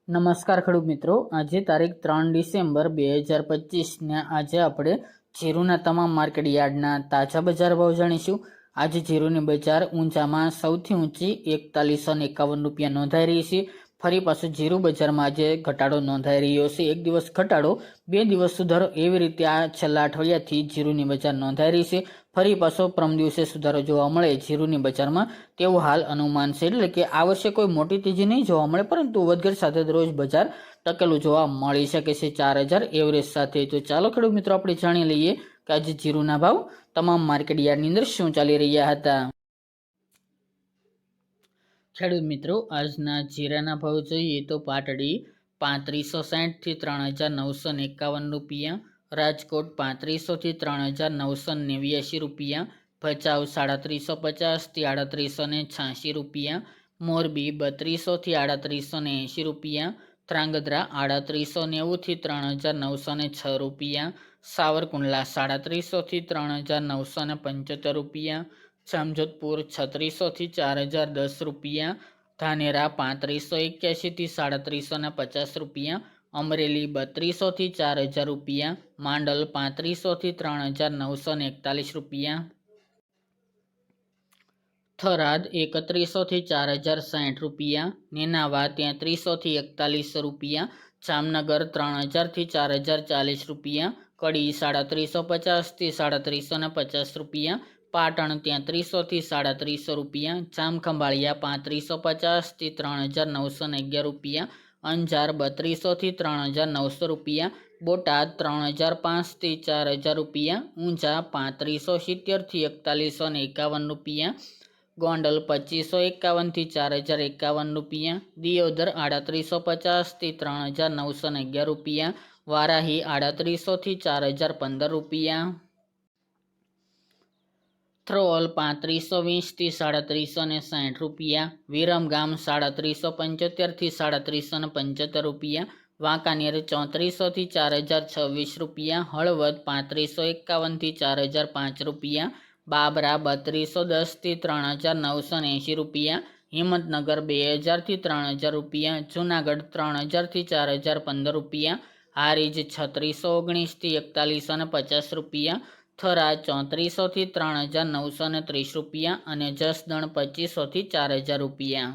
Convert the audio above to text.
નમસ્કાર ખેડૂત મિત્રો, આજે તારીખ 3 ડિસેમ્બર 2025 ને આજે આપણે જીરુના તમામ માર્કેટ યાર્ડના તાજા બજાર ભાવ જાણીશું। આજે જીરુની બજાર ઊંચામાં સૌથી ઊંચી 4151 રૂપિયા નોંધાઈ રહી છે। ફરી પાછું જીરુ બજારમાં આજે ઘટાડો નોંધાઈ રહ્યો છે। એક દિવસ ઘટાડો, બે દિવસ સુધારો, એવી રીતે આ છેલ્લા અઠવાડિયાથી જીરુની બજાર નોંધાઈ રહી છે। ફરી પાછો પરમ દિવસે સુધારો જોવા મળે જીરુની બજારમાં તેવું હાલ અનુમાન છે। એટલે કે આ વર્ષે કોઈ મોટી તેજી નહીં જોવા મળે, પરંતુ વધઘટ સાથે રોજ બજાર ટકેલું જોવા મળી શકે છે 4000 એવરેજ સાથે। તો ચાલો ખેડૂત મિત્રો આપણે જાણી લઈએ કે આજે જીરુના ભાવ તમામ માર્કેટ યાર્ડની અંદર શું ચાલી રહ્યા હતા। ખેડૂત મિત્રો, આજના જીરાના ભાવ જોઈએ તો પાટડી 3560 થી 3951 રૂપિયા, રાજકોટ 3500 થી 3989 રૂપિયા, ભચાઉ 3750 થી 3886 રૂપિયા, મોરબી 3200 થી 3880 રૂપિયા, ધ્રાંગધ્રા 3890 થી 3906 રૂપિયા, સાવરકુંડલા 3700 થી 3975 રૂપિયા, જામજોધપુર 3600 થી 4010 રૂપિયા, ધાનેરા 3581 થી 3750 રૂપિયા, અમરેલી 3200 થી 4000 રૂપિયા, માંડલ 3500 થી 3941 રૂપિયા, થરાદ 3100 થી 4060 રૂપિયા, નેનાવા 3300 થી 4100 રૂપિયા, જામનગર 3000 થી 4040 રૂપિયા, કડી 3750 થી 3750 રૂપિયા, પાટણ 3300 થી 3700 રૂપિયા, જામખંભાળિયા 3550 થી 3911 રૂપિયા, અંજાર 3200 થી 3900 રૂપિયા, બોટાદ 3005 થી 4000 રૂપિયા, ઊંઝા 3570 થી 4151 રૂપિયા, ગોંડલ 2551 થી 4051 રૂપિયા, દિયોદર 3850 થી 3911 રૂપિયા, વારાહી 3800 થી 4015 રૂપિયા, થ્રોલ 3520 થી 3760 રૂપિયા, વિરમગામ 3775 થી 3775 રૂપિયા, વાંકાનેર 3400 થી 4026 રૂપિયા, હળવદ 3551 થી 4005 રૂપિયા, બાબરા 3210 થી 3980 રૂપિયા, હિંમતનગર 2000 થી 3000 રૂપિયા, જુનાગઢ 3000 થી 4015 રૂપિયા, હારીજ 3619 થી 4150 રૂપિયા, થરા 3400 થી 3930 રૂપિયા અને જસદણ 2500 થી 4000 રૂપિયા।